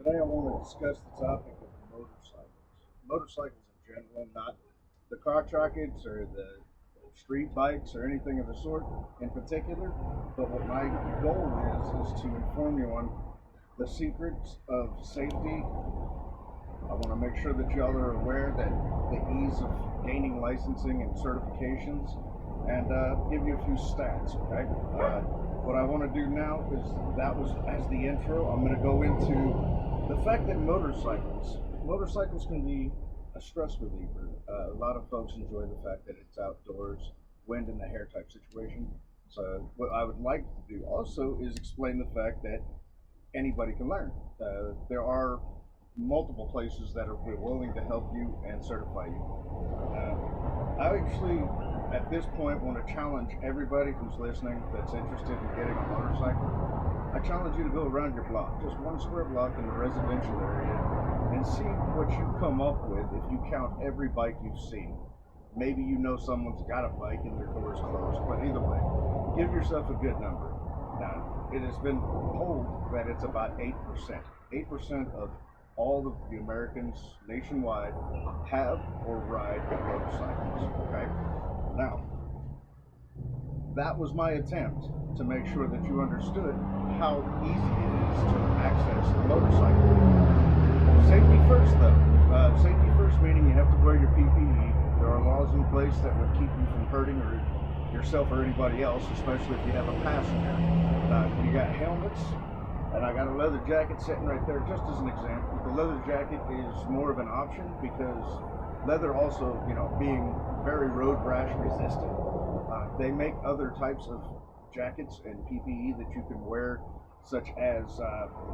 Today I want to discuss the topic of motorcycles. Motorcycles in general, not the car trackets or the street bikes or anything of the sort in particular, but what my goal is to inform you on the secrets of safety. I want to make sure that y'all are aware that the ease of gaining licensing and certifications, and give you a few stats. Okay. What I want to do now is that was as the intro. I'm going to go into the fact that motorcycles can be a stress reliever. A lot of folks enjoy the fact that it's outdoors, wind in the hair type situation. So what I would like to do also is explain the fact that anybody can learn. There are multiple places that are willing to help you and certify you. I actually, at this point, want to challenge everybody who's listening that's interested in getting a motorcycle. I challenge you to go around your block, just one square block in the residential area, and see what you come up with if you count every bike you've seen. Maybe you know someone's got a bike and their door's closed, but either way, give yourself a good number. Now, it has been told that it's about 8%. 8% of all of the Americans nationwide have or ride motorcycles. Okay? Now, that was my attempt to make sure that you understood how easy it is to access a motorcycle. Safety first, though. Safety first meaning you have to wear your PPE. There are laws in place that would keep you from hurting or yourself or anybody else, especially if you have a passenger. You got helmets, and I got a leather jacket sitting right there just as an example. The leather jacket is more of an option because leather also, being very road rash resistant, they make other types of jackets and PPE that you can wear, such as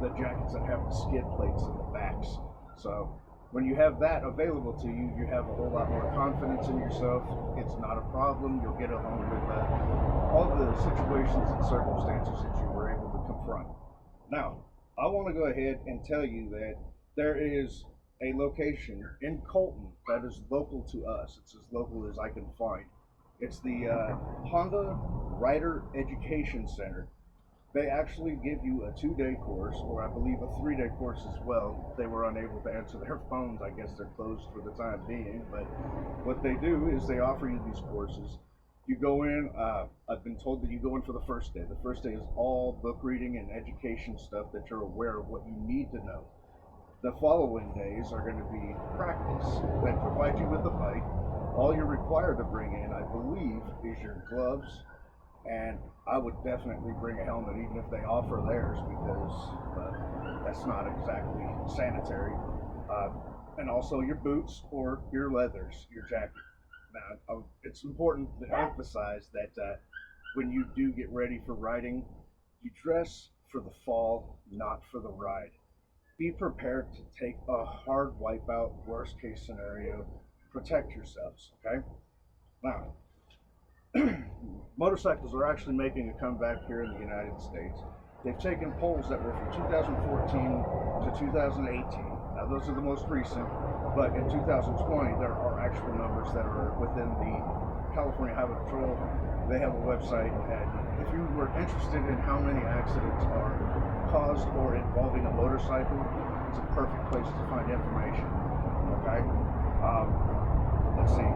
the jackets that have the skid plates in the backs. So when you have that available to you, you have a whole lot more confidence in yourself. It's not a problem. You'll get along with all the situations and circumstances that you were able to confront. Now, I want to go ahead and tell you that there is a location in Colton that is local to us. It's as local as I can find. It's the Honda Rider Education Center. They actually give you a 2 day course, or I believe a 3 day course as well. They were unable to answer their phones. I guess they're closed for the time being. But what they do is they offer you these courses. You go in, I've been told that you go in for the first day. The first day is all book reading and education stuff that you're aware of what you need to know. The following days are going to be practice. They provide you with a bike. All you're required to bring in, I believe, is your gloves, and I would definitely bring a helmet even if they offer theirs because that's not exactly sanitary. And also your boots or your leathers, your jacket. Now, it's important to emphasize that when you do get ready for riding, you dress for the fall, not for the ride. Be prepared to take a hard wipeout, worst case scenario. Protect yourselves, okay? Now, motorcycles are actually making a comeback here in the United States. They've taken polls that were from 2014 to 2018. Now, those are the most recent, but in 2020, there are actual numbers that are within the California Highway Patrol. They have a website, and if you were interested in how many accidents are caused or involving a motorcycle, it's a perfect place to find information. Okay? Let's see.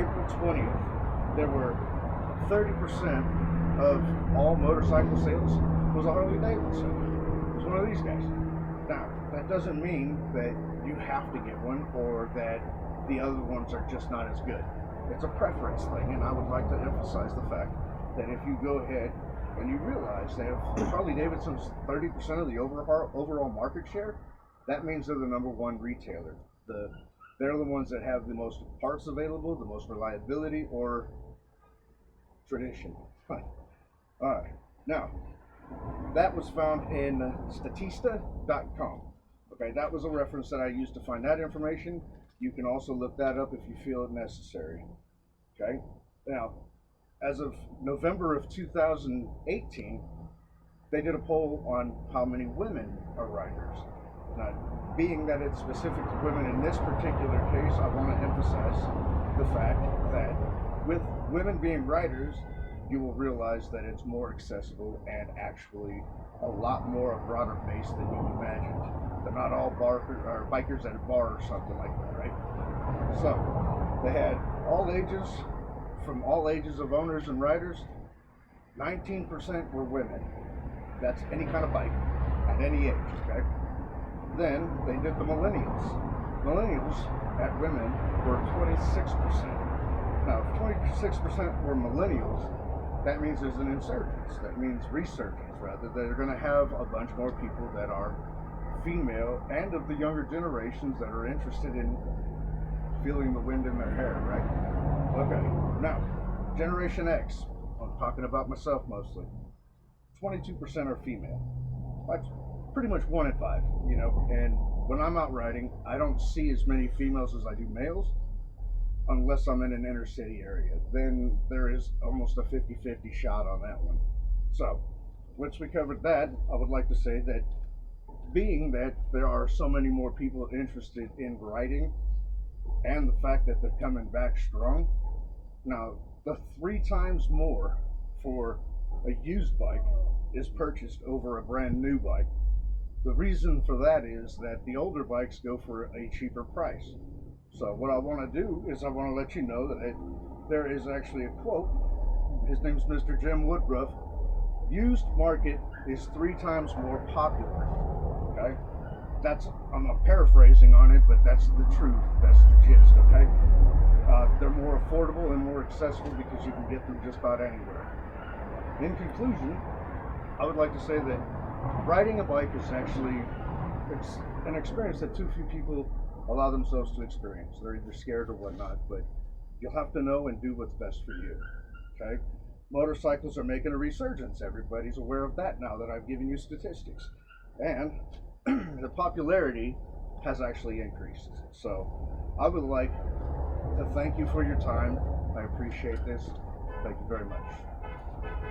April 20th, there were 30% of all motorcycle sales was a Harley Davidson. It was one of these guys. Now, that doesn't mean that you have to get one or that the other ones are just not as good. It's a preference thing, and I would like to emphasize the fact that if you go ahead and you realize that if Harley Davidson's 30% of the overall market share, that means they're the number one retailer. They're the ones that have the most parts available, the most reliability, or tradition. All right. Now, that was found in Statista.com. Okay, that was a reference that I used to find that information. You can also look that up if you feel it necessary. Okay. Now, as of November of 2018, they did a poll on how many women are riders. Now, being that it's specific to women in this particular case, I want to emphasize the fact that with women being riders, you will realize that it's more accessible and actually a lot more a broader base than you imagined. They're not all bikers at a bar or something like that, right? So they had all ages, from all ages of owners and riders. 19% were women. That's any kind of bike at any age, okay? Then they did the millennials. Millennials at women were 26%. Now, if 26% were millennials, that means there's an insurgence. That means resurgence, rather. They're going to have a bunch more people that are female and of the younger generations that are interested in feeling the wind in their hair, right? Okay, now, Generation X. I'm talking about myself mostly. 22% are female. That's pretty much 1 in 5, you know. And when I'm out riding, I don't see as many females as I do males, unless I'm in an inner city area. Then there is almost a 50-50 shot on that one. So, once we covered that, I would like to say that being that there are so many more people interested in riding, and the fact that they're coming back strong, now the 3 times more for a used bike is purchased over a brand new bike. The reason for that is that the older bikes go for a cheaper price. So what I want to do is I want to let you know that there is actually a quote. His name is Mr. Jim Woodruff. Used market is 3 times more popular. Okay? I'm paraphrasing on it, but that's the truth. That's the gist, okay? They're more affordable and more accessible because you can get them just about anywhere. In conclusion, I would like to say that riding a bike is actually an experience that too few people allow themselves to experience. They're either scared or whatnot, but you'll have to know and do what's best for you, okay? Motorcycles are making a resurgence. Everybody's aware of that now that I've given you statistics. And the popularity has actually increased. So I would like to thank you for your time. I appreciate this. Thank you very much.